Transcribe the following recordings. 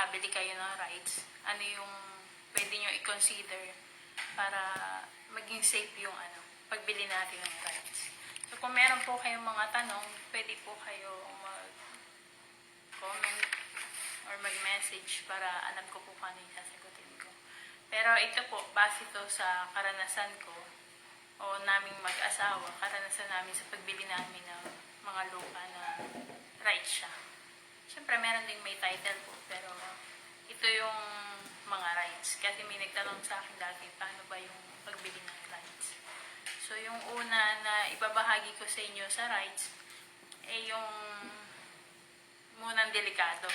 makabili kayo ng rights, ano yung pwede nyo i-consider para maging safe yung pagbili natin ng rights. So kung meron po kayong mga tanong, pwede po kayo mag-comment or mag-message para alam ko po kung ano yung sasagutin ko. Pero ito po, base to sa karanasan ko o naming mag-asawa, karanasan namin sa pagbili namin ng mga lupa na rights siya. Siyempre, meron ding may title po, pero ito yung mga rights. Kasi may nagtanong sa akin dati, paano ba yung pagbili ng rights? So, yung una na ibabahagi ko sa inyo sa rights, eh yung munang delikado.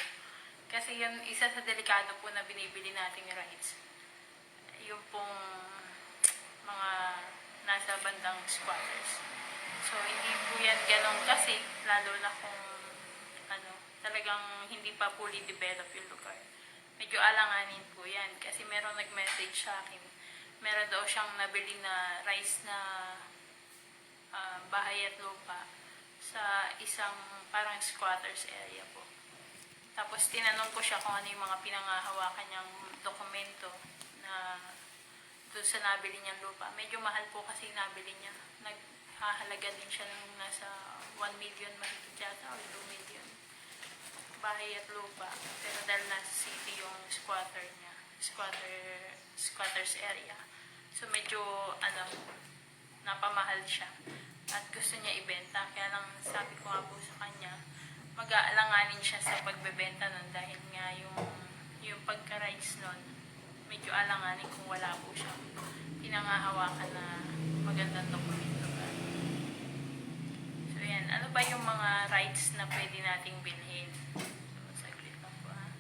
Kasi yung isa sa delikado po na binibili nating rights, yung pong mga nasa bandang squatters. So, hindi po yan ganun kasi, lalo na kung talagang hindi pa fully develop yung lugar. Medyo alanganin po yan kasi meron nag-message sa akin. Meron daw siyang nabili na rice na bahay at lupa sa isang parang squatters area po. Tapos tinanong ko siya kung ano yung mga pinangahawakan niyang dokumento na doon sa nabili niyang lupa. Medyo mahal po kasi nabili niya. Naghahalaga din siya ng nasa 1 million mahigit yata o 2 million. Bahay at lupa. Pero dahil nasa city yung squatters area. So medyo napamahal siya. At gusto niya ibenta. Kaya lang sabi ko nga po sa kanya, mag-aalanganin siya sa pagbebenta nun dahil nga yung pagka-rights nun, medyo alanganin kung wala po siyang pinangahawakan na magandang dokumento. So yan, ano ba yung mga rights na pwede nating bilhin? So, saglit lang po ha.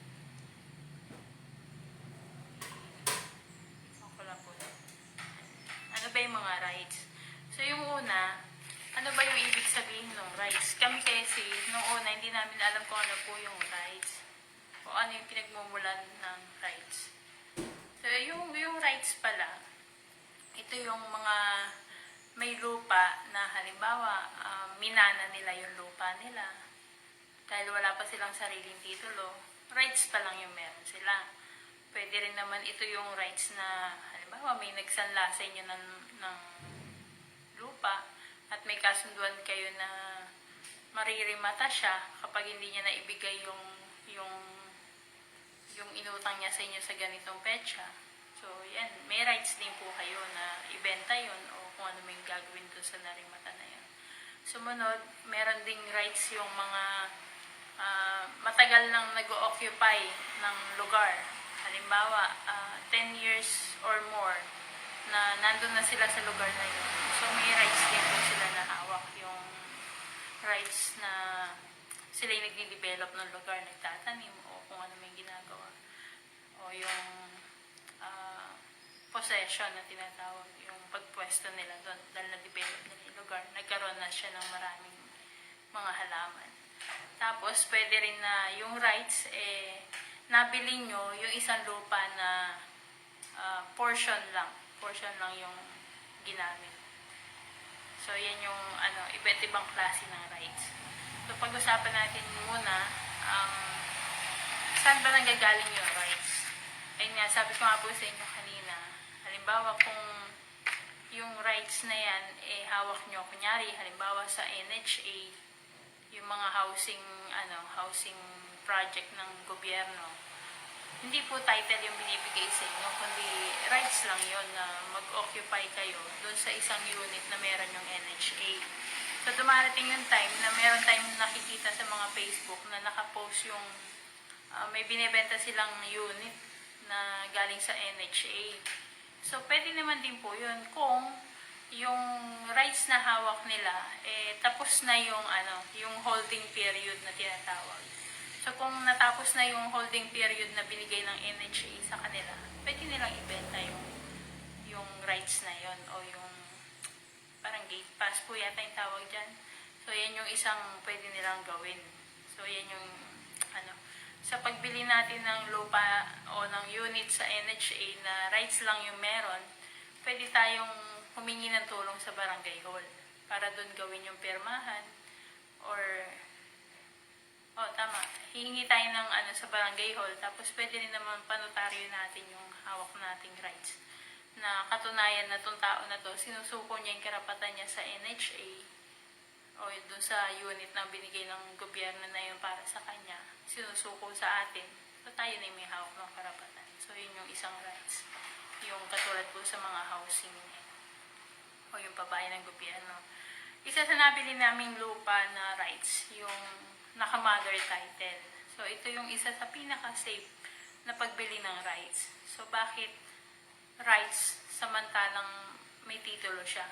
Isang ko lang po. Ano ba yung mga rights? So yung una, ano ba yung ibig sabihin ng rights? Kami kasi, nung una, hindi namin alam kung ano po yung rights. O ano yung pinagmumulan ng rights. So, yung rights pala, ito yung mga may lupa na halimbawa, minana nila yung lupa nila. Dahil wala pa silang sariling titulo, rights pa lang yung meron sila. Pwede rin naman ito yung rights na, halimbawa, may nagsanla sa inyo ng lupa at may kasunduan kayo na maririmata siya kapag hindi niya naibigay yung inutang niya sa inyo sa ganitong petsa. So, yan. May rights din po kayo na ibenta yun o kung ano may gagawin doon sa narimata na yan. Sumunod, meron ding rights yung mga matagal nang nag-occupy ng lugar. Halimbawa, 10 years or more na nandun na sila sa lugar na yun. So, may rights din po sila na hawak. Yung rights na sila yung nagde-develop ng lugar, nagtatanim o kung ano may ginagawa. O yung possession na tinatawag, yung pagpwesto nila doon dahil na-develop nila yung lugar. Nagkaroon na siya ng maraming mga halaman. Tapos, pwede rin na yung rights, nabili nyo yung isang lupa na portion lang yung ginamit. So, yan yung iba't ibang klase ng rights. So, pag-usapan natin muna, saan ba nanggagaling yung rights? Ayun nga, sabi ko nga po sa inyo kanina, halimbawa kung yung rights na yan, hawak nyo, kunyari, halimbawa sa NHA, yung mga housing project ng gobyerno, hindi po title yung binibigay sa inyo, kundi rights lang yon na mag-occupy kayo doon sa isang unit na meron yung NHA. So, dumarating yung time na meron tayong nakikita sa mga Facebook na nakapost yung may binibenta silang unit na galing sa NHA. So, pwede naman din po yun kung yung rights na hawak nila, tapos na yung holding period na tinatawag. So, kung natapos na yung holding period na binigay ng NHA sa kanila, pwede nilang ibenta yung rights na yon o yung parang gate pass po yata yung tawag dyan. So, yan yung isang pwede nilang gawin. So, yan yung sa pagbili natin ng lupa o ng unit sa NHA na rights lang yung meron, pwede tayong humingi ng tulong sa barangay hall para doon gawin yung pirmahan or Oh, tama. Hihingi tayo ng sa barangay hall, tapos pwede rin naman panotaryo natin yung hawak nating rights. Na katunayan na itong tao na to, sinusuko niya yung karapatan niya sa NHA o doon sa unit na binigay ng gobyerno na yun para sa kanya, sinusuko sa atin. So tayo na yung may hawak ng karapatan. So yun yung isang rights. Yung katulad po sa mga housing o yung pabayan ng gobyerno. Isa sa nabili naming lupa na rights, yung naka-mother title. So, ito yung isa sa pinaka-safe na pagbili ng rights. So, bakit rights samantalang may titulo siya?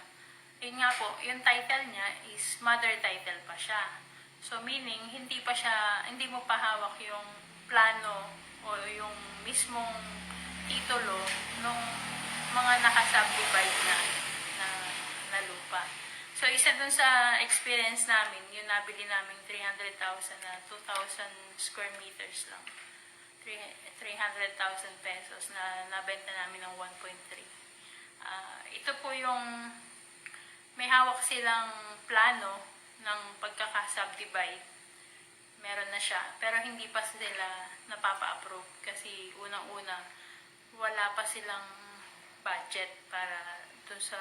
Yun nga po, yung title niya is mother title pa siya. So, meaning, hindi mo pa hawak yung plano o yung mismong titulo ng mga nakasubdivide na lupa. So, isa dun sa experience namin, yung nabili namin 300,000 na 2,000 square meters lang. 300,000 pesos na nabenta namin ng 1.3. Ito po yung may hawak silang plano ng pagkaka-subdivide. Meron na siya, pero hindi pa sila napapa-approve kasi unang-una wala pa silang budget para dun sa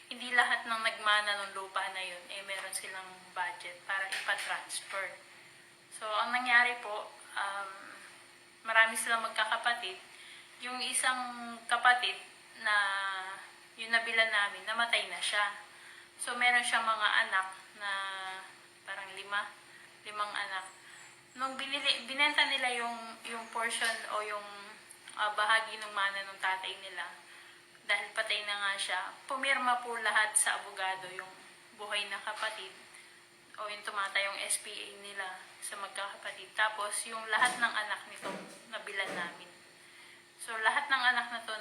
hindi lahat ng nagmana ng lupa na yun, meron silang budget para ipa-transfer. So, ang nangyari po, marami silang magkakapatid. Yung isang kapatid na yung nabila namin, namatay na siya. So, meron siyang mga anak na parang limang anak. Nung binenta nila yung portion o yung bahagi ng mana ng tatay nila, dahil patay na nga siya, pumirma po lahat sa abogado yung buhay na kapatid o yung tumatay yung SPA nila sa magkakapatid. Tapos yung lahat ng anak nito nabilan namin. So lahat ng anak na to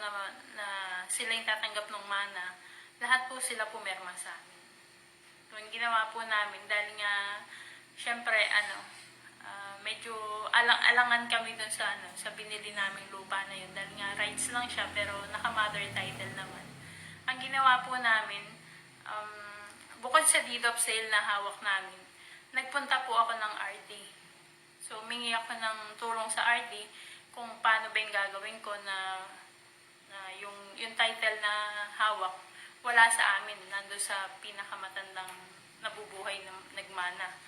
na sila yung tatanggap ng mana, lahat po sila pumirma sa amin. So yung ginawa po namin, dahil nga syempre medyo alangan kami dun sa binili naming lupa na yun. Dahil nga rights lang siya, pero naka-mother title naman. Ang ginawa po namin, bukod sa deed of sale na hawak namin, nagpunta po ako ng RD. So, humingi ako ng tulong sa RD kung paano ba yung gagawin ko na yung title na hawak, wala sa amin, nandun sa pinakamatandang nabubuhay na nagmana.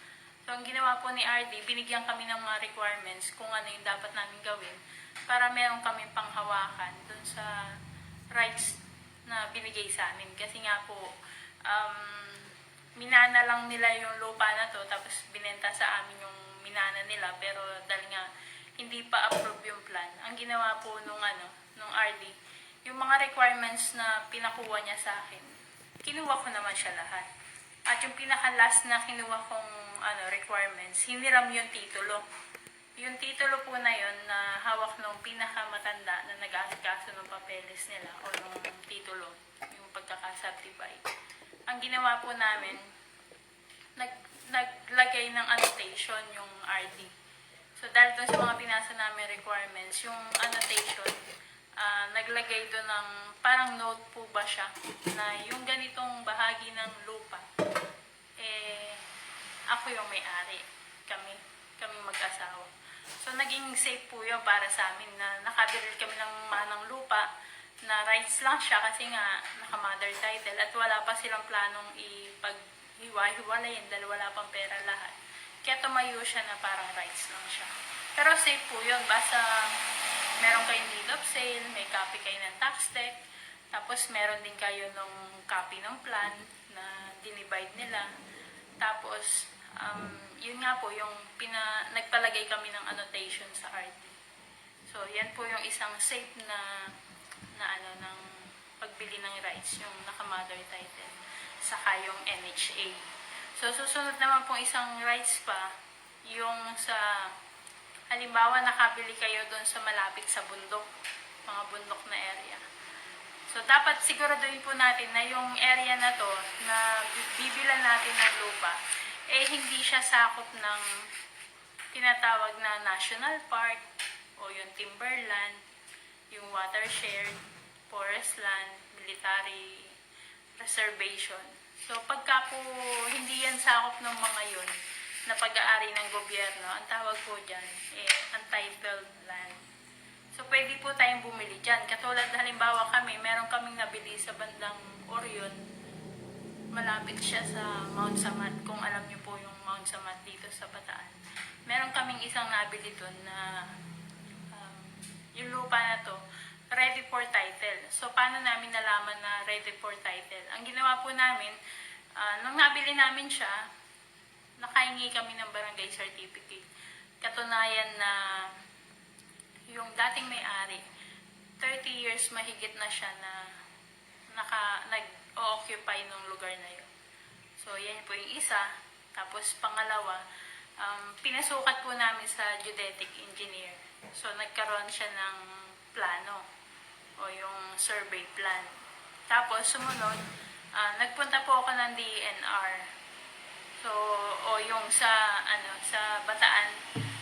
So, ang ginawa po ni RD, binigyan kami ng mga requirements kung ano yung dapat namin gawin para meron kami panghawakan dun sa rights na binigay sa amin. Kasi nga po, minana lang nila yung lupa na to, tapos binenta sa amin yung minana nila, pero dahil nga hindi pa approve yung plan. Ang ginawa po nung RD, yung mga requirements na pinakuha niya sa akin, kinuha ko naman siya lahat. At yung pinaka-last na kinuha kong requirements, hiniram yung titulo. Yung titulo po na yun na hawak ng pinakamatanda na nag-aasikaso ng papeles nila o ng titulo, yung pagkaka-subdivide. Ang ginawa po namin, naglagay ng annotation yung RD. So dahil doon sa mga pinasa namin requirements, yung annotation, naglagay doon ng parang note po ba siya na yung ganitong bahagi ng lupa, ako yung may-ari. Kami mag-asawa. So, naging safe po yun para sa amin na nakabili kami ng manang lupa na rights lang siya kasi nga naka-mother title at wala pa silang planong ipag-hiwa-hiwalayin dahil wala pang pera lahat. Kaya tumayo siya na parang rights lang siya. Pero safe po yun. Basta meron kayong deed of sale, may copy kayo ng tax deck, tapos meron din kayo ng copy ng plan na dinivide nila. Tapos, yun nga po, yung nagpalagay kami ng annotation sa RT. So, yan po yung isang safe ng pagbili ng rights, yung naka-mother title, saka yung NHA. So, susunod naman pong isang rights pa, yung sa, halimbawa, nakabili kayo doon sa malapit sa bundok, mga bundok na area. So, dapat siguraduhin po natin na yung area na to, na bibilan natin ng lupa, hindi siya sakop ng tinatawag na national park o yung timberland, yung watershed, forest land, military reservation. So, pagka po hindi yan sakop ng mga yun, na pag-aari ng gobyerno, ang tawag po dyan, untitled land. So, pwede po tayong bumili dyan. Katulad, halimbawa meron kaming nabili sa bandang Orion. Malapit siya sa Mount Samat, kung alam niyo po yung Mount Samat dito sa Bataan. Meron kaming isang nabili doon na yung lupa na to, ready for title. So, paano namin nalaman na ready for title? Ang ginawa po namin, nung nabili namin siya, nakahingi kami ng barangay certificate. Katunayan na yung dating may-ari, 30 years mahigit na siya na nag-occupy ng lugar na yun. So, yan po yung isa. Tapos, pangalawa, pinasukat po namin sa geodetic engineer. So, nagkaroon siya ng plano o yung survey plan. Tapos, sumunod, nagpunta po ako ng DENR. So, o yung sa Bataan,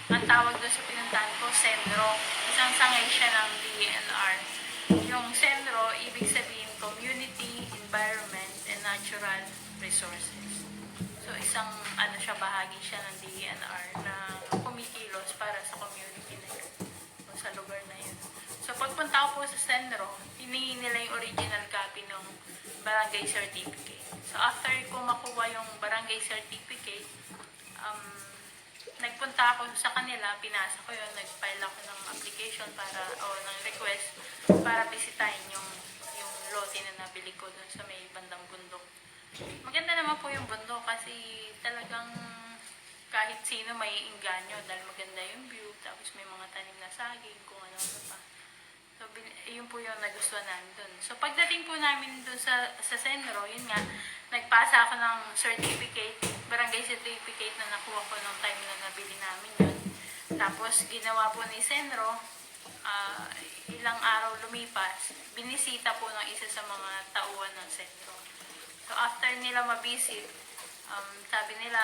ang tawag doon sa pinuntahan ko, Senro. Isang sangay siya ng DENR. Yung Senro, ibig sabihin Community, Environment, and Natural Resources. So, isang siya, bahagi siya ng DENR na kumikilos para sa community na yun, o sa lugar na yun. So, pagpunta ko po sa Senro, hiningi nila yung original copy ng barangay certificate. So, after ko makuha yung barangay certificate, nagpunta ako sa kanila, pinasa ko yun, nag-file ako ng application ng request para bisitahin yung lote na nabili ko dun sa may bandang bundok. Maganda naman po yung bundok kasi talagang kahit sino may inganyo dahil maganda yung view, tapos may mga tanim na saging, kung ano pa. So, yun po yung nagustuhan namin dun. So, pagdating po namin dun sa Senro, yun nga, nagpasa ako ng certificate, barangay certificate na nakuha ko nung time na nabili namin yun. Tapos, ginawa po ni Senro, ilang araw lumipas, binisita po ng isa sa mga tauhan ng Senro. So, after nila mabisit, sabi nila,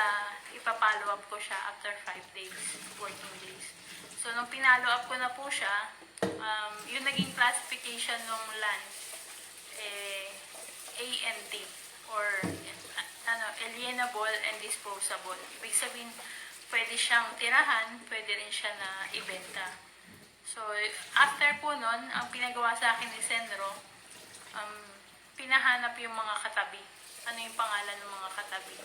ipapollow up ko siya after 5 days, working days. So, nung pinalo up ko na po siya, yung naging classification ng land, AND, or alienable and disposable. Ibig sabihin, pwede siyang tirahan, pwede rin siya na ibenta. So, after po nun, ang pinagawa sa akin ni Senro, pinahanap yung mga katabi. Ano yung pangalan ng mga katabi?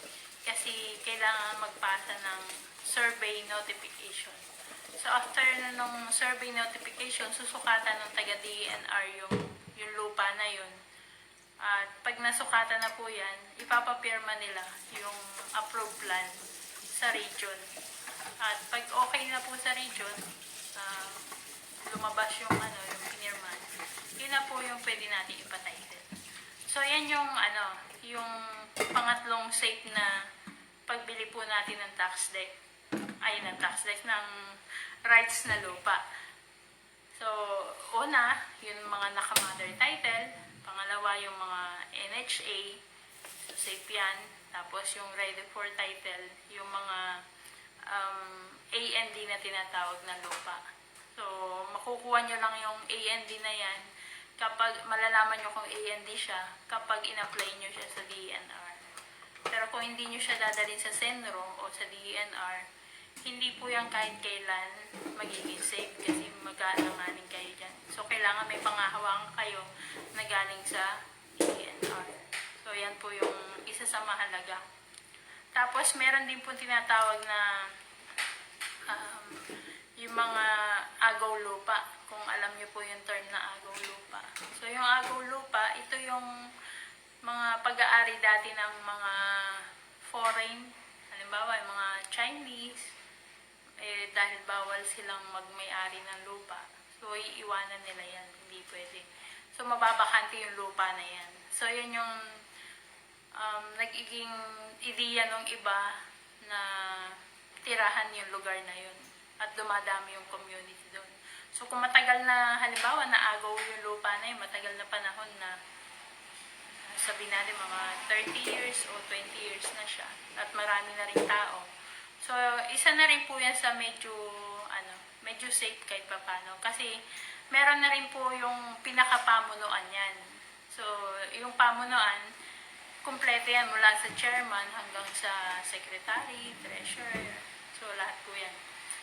Kasi kailangan magpasa ng survey notification. So, after nung survey notification, susukatan ng taga-DENR yung lupa na yun. At pag nasukatan na po yan, ipapapirma nila yung approved plan sa region. At pag okay na po sa region, lumabas yung pinirman, yun na po yung pwede natin ipatitle. So, yan yung pangatlong safe na pagbili po natin ng tax deed, ng rights na lupa. So, una, yung mga naka-mother title. Pangalawa, yung mga NHA. So, safe yan. Tapos, yung ready for title, yung mga AND na tinatawag na lupa. So, makukuha nyo lang yung AND na yan kapag malalaman nyo kung AND siya kapag in-apply nyo siya sa DENR. Pero kung hindi nyo siya dadalhin sa Senro o sa DENR, hindi po yan kahit kailan magiging safe kasi mag-aalanganin kayo dyan. So, kailangan may pangahawakan kayo na galing sa DENR. So, yan po yung isa sa mahalaga. Tapos, meron din po tinatawag na yung mga agaw lupa. Kung alam niyo po yung term na agaw lupa. So, yung agaw lupa, ito yung mga pag-aari dati ng mga foreign, halimbawa yung mga Chinese, dahil bawal silang magmay-ari ng lupa. So, iiwanan nila yan. Hindi pwede. So, mababakante yung lupa na yan. So, yan yung nagiging ideya ng iba na tirahan yung lugar na yun. At dumadami yung community doon. So, kung matagal na, halimbawa, naagaw yung lupa na yun, matagal na panahon na, sabihin natin mga 30 years o 20 years na siya. At marami na rin tao. So, isa na rin po yan sa medyo safe kahit papano. Kasi, meron na rin po yung pinakapamunuan yan. So, yung pamunuan, kumpleto yan mula sa chairman hanggang sa secretary, treasurer. So, lahat po yan.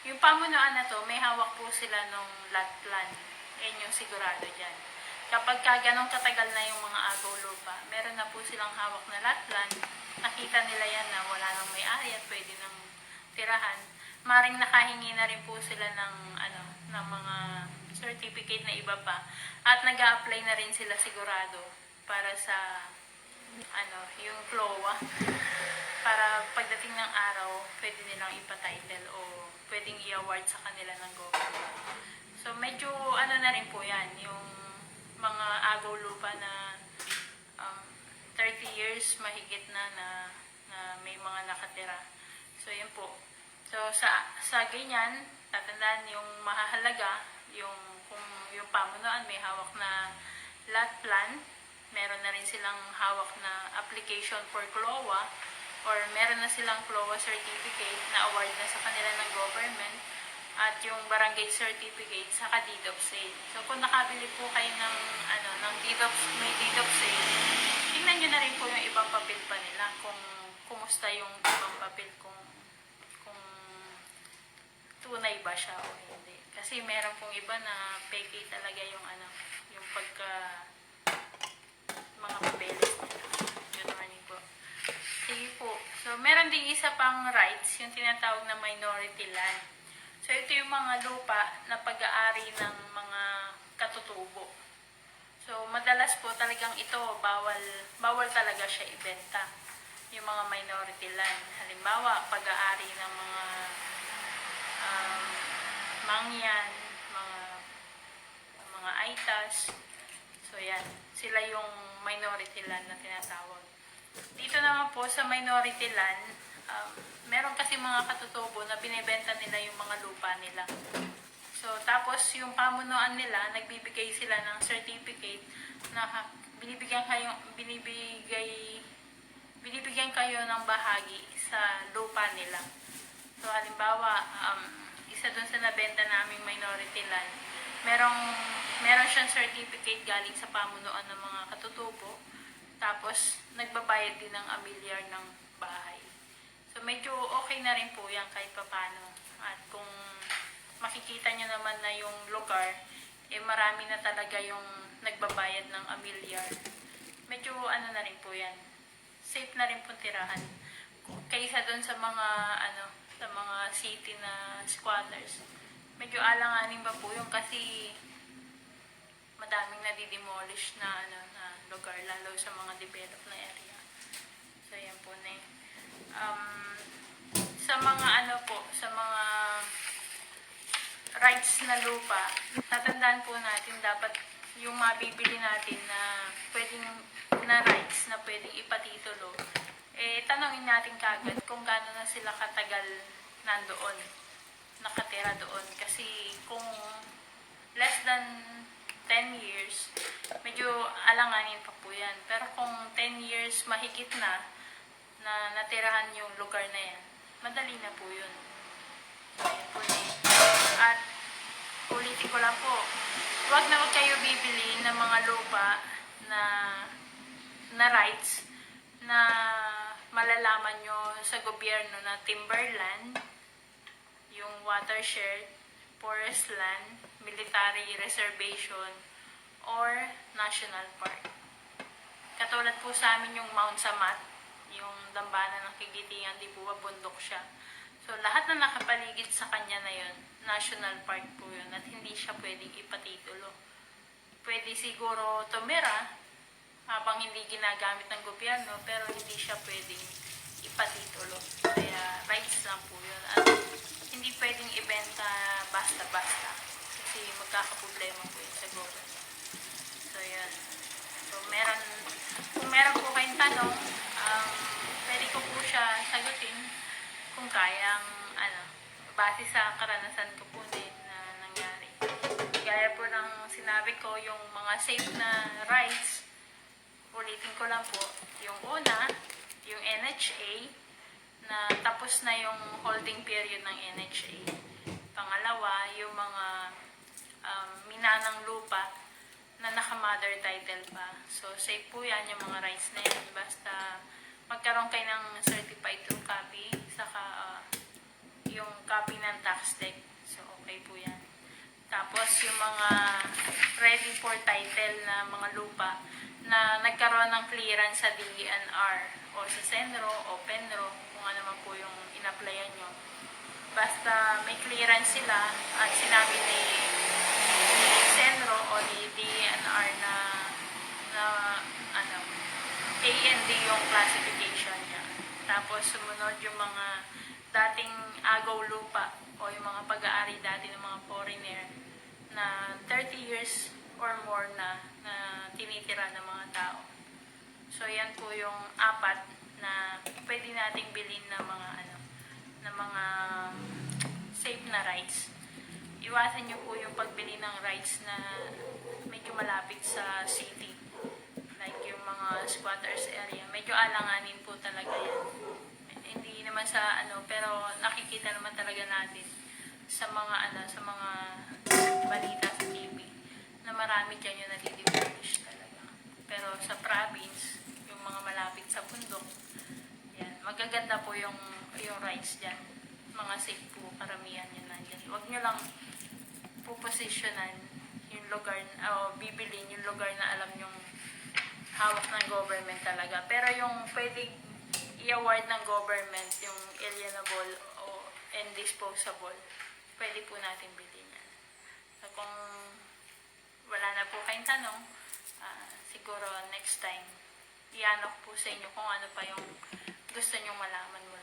Yung pamunuan na to, may hawak po sila nung lot plan. Yan yung sigurado dyan. Kapag ganong katagal na yung mga agaw lupa, meron na po silang hawak na lot plan. Nakita nila yan na wala nang may-ari at pwede nang tirahan. Maring nakahingi na rin po sila ng, ng mga certificate na iba pa. At nag-a-apply na rin sila sigurado para sa yung CLOA. Para pagdating ng araw, pwede nilang ipatitle o pwedeng i-award sa kanila ng government. So, medyo na rin po yan, yung mga agaw lupa na 30 years mahigit na may mga nakatira. So, yun po. So, sa ganyan, tatandaan yung mahahalaga, kung yung pamunuan may hawak na lot plan, meron na rin silang hawak na application for CLOA, or meron na silang CLOA certificate na award na sa kanila ng government, at yung barangay certificate sa deed of sale. So, kung nakabili po kayo ng deed of sale, tingnan nyo na rin po yung ibang papel pa nila, kung kumusta yung ibang papel, kung tunay ba siya o hindi. Kasi meron pong iba na peke talaga yung yung mga papeles nila. Good morning po. Sige po. So, meron din isa pang rights, yung tinatawag na minority land. So, ito yung mga lupa na pag-aari ng mga katutubo. So, madalas po talagang ito, bawal talaga siya ibenta. Yung mga minority land. Halimbawa, pag-aari ng mga mangyan, mga aitas. So, yan. Sila yung minority land na tinatawag. Dito naman po sa minority land, meron kasi mga katutubo na binibenta nila yung mga lupa nila. So, tapos yung pamunuan nila, nagbibigay sila ng certificate na binibigyan kayo ng bahagi sa lupa nila. So, halimbawa, isa dun sa nabenta naming minority land, meron siyang certificate galing sa pamunuan ng mga katutubo, tapos nagbabayad din ng amilyar ng bahay. So, medyo okay na rin po yan kahit papano. At kung makikita nyo naman na yung lugar, marami na talaga yung nagbabayad ng amilyar. Medyo na rin po yan. Safe na rin po tirahan. Kaysa dun sa mga, sa mga city na squatters. Medyo alanganin ba po yung kasi madaming nadidemolish na, na lugar, lalo sa mga developed na area. So, yan po na sa mga sa mga rights na lupa, tatandaan po natin dapat yung mabibili natin na rights na pwedeng ipatitulo, tanongin natin kagad kung gaano na sila katagal nandoon, nakatira doon. Kasi kung less than 10 years, medyo alanganin pa po yan. Pero kung 10 years mahigit na natirahan yung lugar na yan, madali na po yun. Ayan po na yun. At ulitin ko lang po, huwag kayo bibili ng mga lupa na rights na malalaman nyo sa gobyerno na timberland, yung watershed, forest land, military reservation, or national park. Katulad po sa amin yung Mount Samat, yung dambana ng Kigitingan, di po ba bundok siya. So, lahat na nakapaligid sa kanya na yun, national park po yun, at hindi siya pwedeng ipatitulo. Pwede siguro tumira habang hindi ginagamit ng gobyerno, pero hindi siya pwedeng ipatitulo. Kaya rights lang po yun. At hindi pwedeng ibenta basta-basta. Kasi magkakaproblema po yun sa gobyerno. So, yan. So, kung meron po kayong tanong, pwede ko po siya sagutin kung kayang, base sa karanasan ko po din na nangyari. Gaya po ng sinabi ko, yung mga safe na rights, ulitin ko lang po, yung una, yung NHA, na tapos na yung holding period ng NHA. Pangalawa, yung mga minanang lupa na naka-mother title pa. So, safe po yan yung mga rights na yan. Basta magkaroon kayo ng certified true copy, saka yung copy ng tax deck. So, okay po yan. Tapos, yung mga ready for title na mga lupa na nagkaroon ng clearance sa DENR o sa Senro o Penro, kung ano man po yung in-applyan nyo. Basta may clearance sila at sinabi ni Senro o ni DENR na AND yung classification niya. Tapos sumunod yung mga dating agaw lupa o yung mga pag-aari dati ng mga foreigner na 30 years or more na tinitira ng mga tao. So yan po yung apat na pwede nating bilhin na mga safe na rights. Iwasan nyo po yung pagbili ng rights na medyo malapit sa city. Like yung mga squatters area. Medyo alanganin po talaga yan. Hindi naman sa pero nakikita naman talaga natin sa mga balita sa TV na marami dyan yung nadi-demolish talaga. Pero sa province, yung mga malapit sa bundok, yan, magaganda po yung rights dyan. Mga safe po, karamihan yun nandyan. Huwag nyo lang puposisyonan yung lugar, o bibilin yung lugar na alam yung hawak ng government talaga. Pero yung pwedeng i-award ng government, yung alienable and disposable, pwede po natin bilhin yan. So kung wala na po kayong tanong, siguro next time, ianok po sa inyo kung ano pa yung gusto nyong malaman mo.